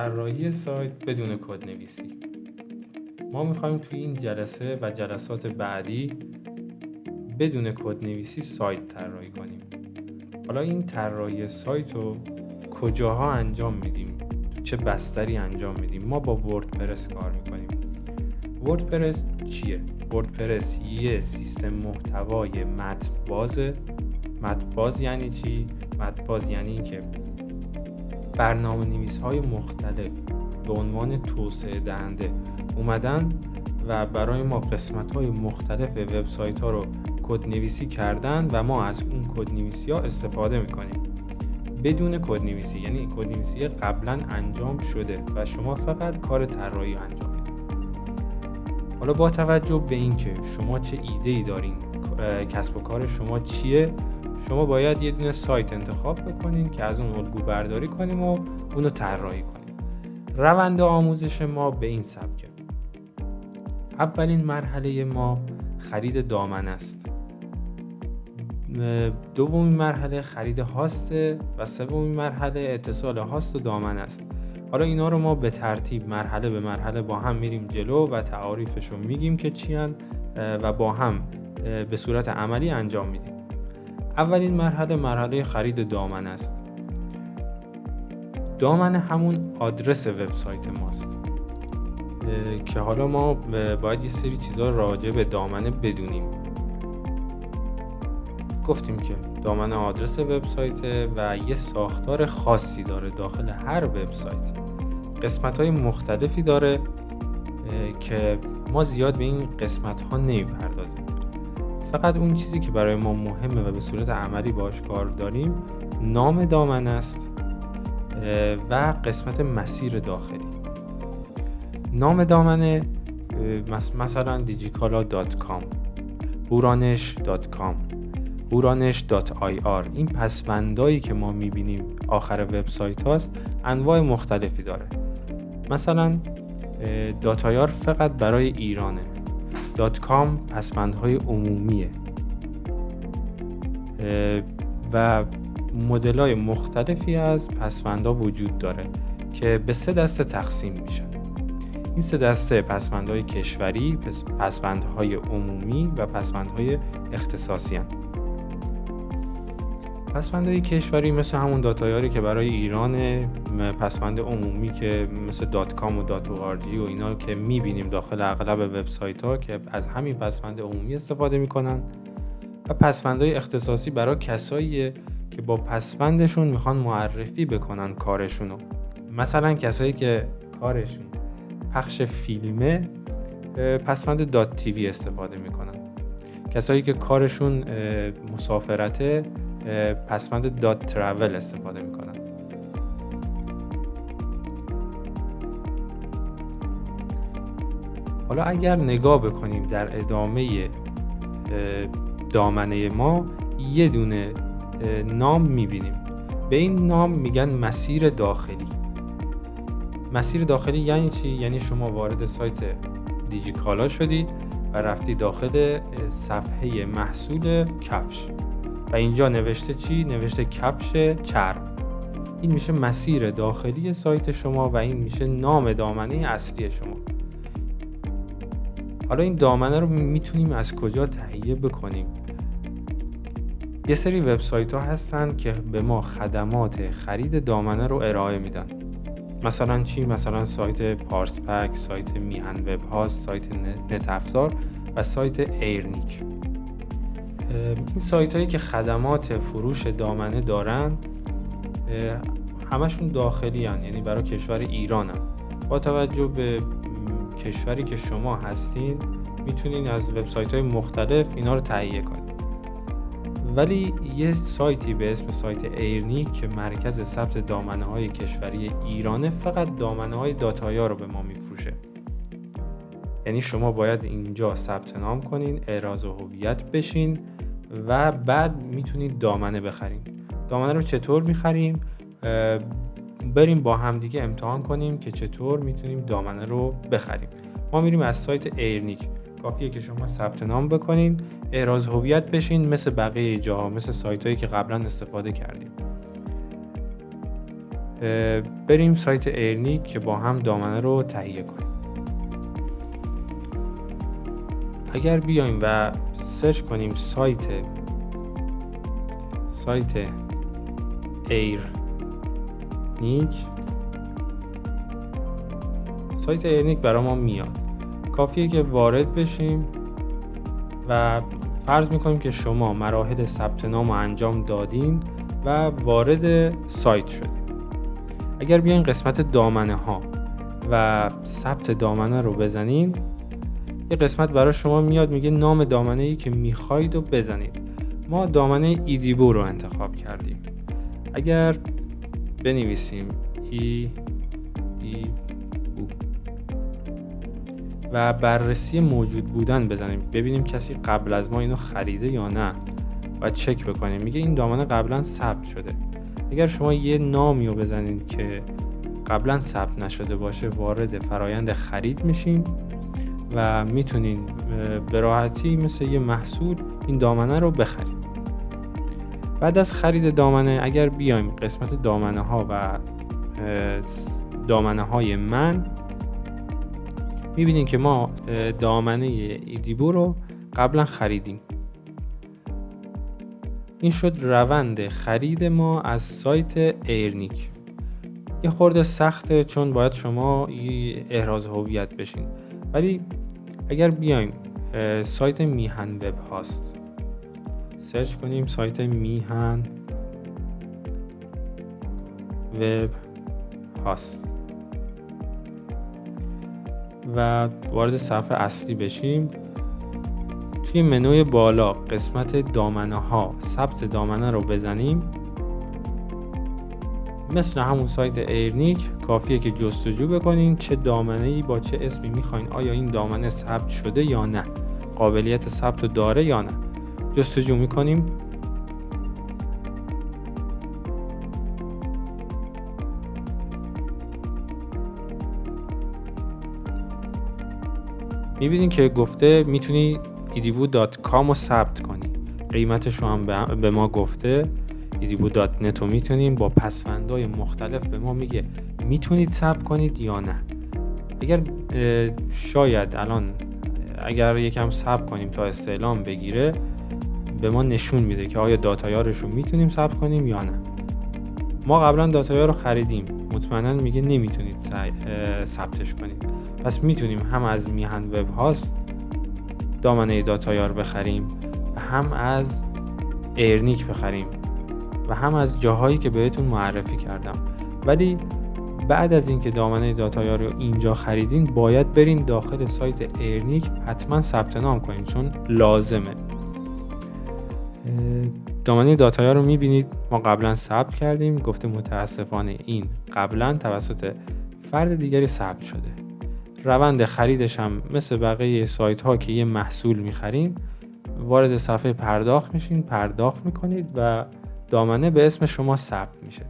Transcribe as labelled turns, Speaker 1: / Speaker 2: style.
Speaker 1: طراحی سایت بدون کدنویسی. ما میخوایم توی این جلسه و جلسات بعدی بدون کدنویسی سایت طراحی کنیم. حالا این طراحی سایت رو کجاها انجام میدیم؟ تو چه بستری انجام میدیم؟ ما با وردپرس کار میکنیم. وردپرس چیه؟ وردپرس یه سیستم محتوای متن بازه. متن باز یعنی چی؟ متن باز یعنی این که برنامه‌نویس‌های مختلف به عنوان توسعه دهنده اومدن و برای ما قسمت‌های مختلف وبسایت‌ها رو کدنویسی کردن و ما از اون کدنویسی‌ها استفاده می‌کنیم. بدون کدنویسی یعنی کدنویسی قبلا انجام شده و شما فقط کار طراحی رو انجام میدید. حالا با توجه به اینکه شما چه ایده‌ای دارین، کسب و کار شما چیه، شما باید یه دونه سایت انتخاب بکنین که از اون الگو برداری کنیم و اونو طراحی کنیم. روند آموزش ما به این سبکه. اولین مرحله ما خرید دامنه است. دومین مرحله خرید هاست و سومین مرحله اتصال هاست و دامنه است. حالا اینا رو ما به ترتیب مرحله به مرحله با هم میریم جلو و تعاریفش رو میگیم که چی هن و با هم به صورت عملی انجام میدیم. اولین مرحله خرید دامنه است. دامنه همون آدرس وبسایت ماست که حالا ما باید یه سری چیزا راجع به دامنه بدونیم. گفتیم که دامنه آدرس وبسایت و یه ساختار خاصی داره داخل هر وبسایت. قسمت‌های مختلفی داره که ما زیاد به این قسمت‌ها نمی‌پردازیم. فقط اون چیزی که برای ما مهمه و به صورت عملی باهاش کار داریم نام دامنه است و قسمت مسیر داخلی. نام دامنه مثلا digicala.com، huranish.com، huranish.ir. این پسوندایی که ما میبینیم آخر وبسایت هاست انواع مختلفی داره. مثلا .ir فقط برای ایرانه. .com پسوندهای عمومیه و مدل‌های مختلفی از پسوندها وجود داره که به 3 دسته تقسیم میشن. این 3 دسته پسوندهای کشوری، پسوندهای عمومی و پسوندهای اختصاصی هستند. پسوندهای کشوری مثل همون داتایاری که برای ایرانه، پسوند عمومی که مثل .com و .org و اینا که میبینیم داخل اغلب وبسایت ها که از همین پسوند عمومی استفاده میکنن، و پسوندهای اختصاصی برای کسایی که با پسوندشون میخوان معرفی بکنن کارشونو. مثلا کسایی که کارشون پخش فیلمه پسوند .tv استفاده میکنن. کسایی که کارشون مسافرته پسوند .travel استفاده میکنن. حالا اگر نگاه بکنیم در ادامه دامنه ما یه دونه نام میبینیم. به این نام میگن مسیر داخلی. مسیر داخلی یعنی چی؟ یعنی شما وارد سایت دیجیکالا شدی و رفتی داخل صفحه محصول کفش و اینجا نوشته چی؟ نوشته کفش چرم. این میشه مسیر داخلی سایت شما و این میشه نام دامنه اصلی شما. حالا این دامنه رو میتونیم از کجا تهیه بکنیم؟ یه سری وبسایت ها هستن که به ما خدمات خرید دامنه رو ارائه میدن. مثلا چی؟ مثلا سایت پارسپک، سایت میهن وب هاست، سایت نت افزار و سایت ایرنیک. این سایت هایی که خدمات فروش دامنه دارن همشون داخلی هن، یعنی برای کشور ایران هن. با توجه به کشوری که شما هستین میتونین از وبسایت های مختلف اینا رو تهیه کنید. ولی یه سایتی به اسم سایت ایرنیک که مرکز ثبت دامنه های کشوری ایرانه فقط دامنه های داتایا رو به ما میفروشه. یعنی شما باید اینجا ثبت نام کنین، اعراض هویت بشین و بعد میتونید دامنه بخرین. دامنه رو چطور میخریم؟ بریم با هم دیگه امتحان کنیم که چطور میتونیم دامنه رو بخریم. ما میریم از سایت ایرنیک. کافیه که شما ثبت نام بکنین، اعراض هویت بشین مثل بقیه جاها، مثل سایتایی که قبلا استفاده کردیم. بریم سایت ایرنیک که با هم دامنه رو تهیه کنیم. اگر بیایم و سرچ کنیم سایت ایرنیک، سایت ایرنیک برای ما میاد. کافیه که وارد بشیم و فرض میکنیم که شما مراحل ثبت نام رو انجام دادین و وارد سایت شدید. اگر بیاین قسمت دامنه ها و ثبت دامنه رو بزنین، یه قسمت برای شما میاد میگه نام دامنه ای که میخواید رو بزنید. ما دامنه ایدیبو رو انتخاب کردیم. اگر بنویسیم ایدیبو و بررسی موجود بودن بزنیم، ببینیم کسی قبل از ما اینو خریده یا نه و چک بکنیم. میگه این دامنه قبلا ثبت شده. اگر شما یه نامی رو بزنید که قبلا ثبت نشده باشه، وارد فرایند خرید میشین و میتونین به راحتی مثل یه محصول این دامنه رو بخرید. بعد از خرید دامنه اگر بیایم قسمت دامنه ها و دامنه های من، میبینین که ما دامنه ایدیبو رو قبلا خریدیم. این شد روند خرید ما از سایت ایرنیک. یه خورده سخته چون باید شما احراز هویت بشین، ولی اگر بیایم سایت میهن وب هاست سرچ کنیم، سایت میهن وب هاست و وارد صفحه اصلی بشیم، توی منوی بالا قسمت دامنه ها ثبت دامنه رو بزنیم. مثل همون سایت ایرنیک کافیه که جستجو بکنین چه دامنه‌ای با چه اسمی میخواین، آیا این دامنه ثبت شده یا نه، قابلیت ثبت رو داره یا نه. جستجو میکنیم. میبینین که گفته میتونی idibu.com رو ثبت کنی. قیمتش رو هم به ما گفته. idibu.net رو میتونیم با پسوندهای مختلف به ما میگه میتونید ثبت کنید یا نه. اگر شاید الان اگر یکم ثبت کنیم تا استعلام بگیره، به ما نشون میده که آیا داتایارش رو میتونیم ثبت کنیم یا نه. ما قبلا داتایار رو خریدیم، مطمئنا میگه نمیتونید ثبتش کنید. پس میتونیم هم از میهن وب هاست دامنه داتایار بخریم و هم از ایرنیک بخریم و هم از جاهایی که بهتون معرفی کردم. ولی بعد از اینکه دامنه داتایار رو اینجا خریدین، باید برین داخل سایت ایرنیک حتما ثبت نام کنین چون لازمه. دامنه داتایار رو میبینید ما قبلا ثبت کردیم، گفته متاسفانه این قبلا توسط فرد دیگری ثبت شده. روند خریدش هم مثل بقیه سایت ها که یه محصول میخرین، وارد صفحه پرداخت میشین، پرداخت میکنید و دامنه به اسم شما ثبت میشه.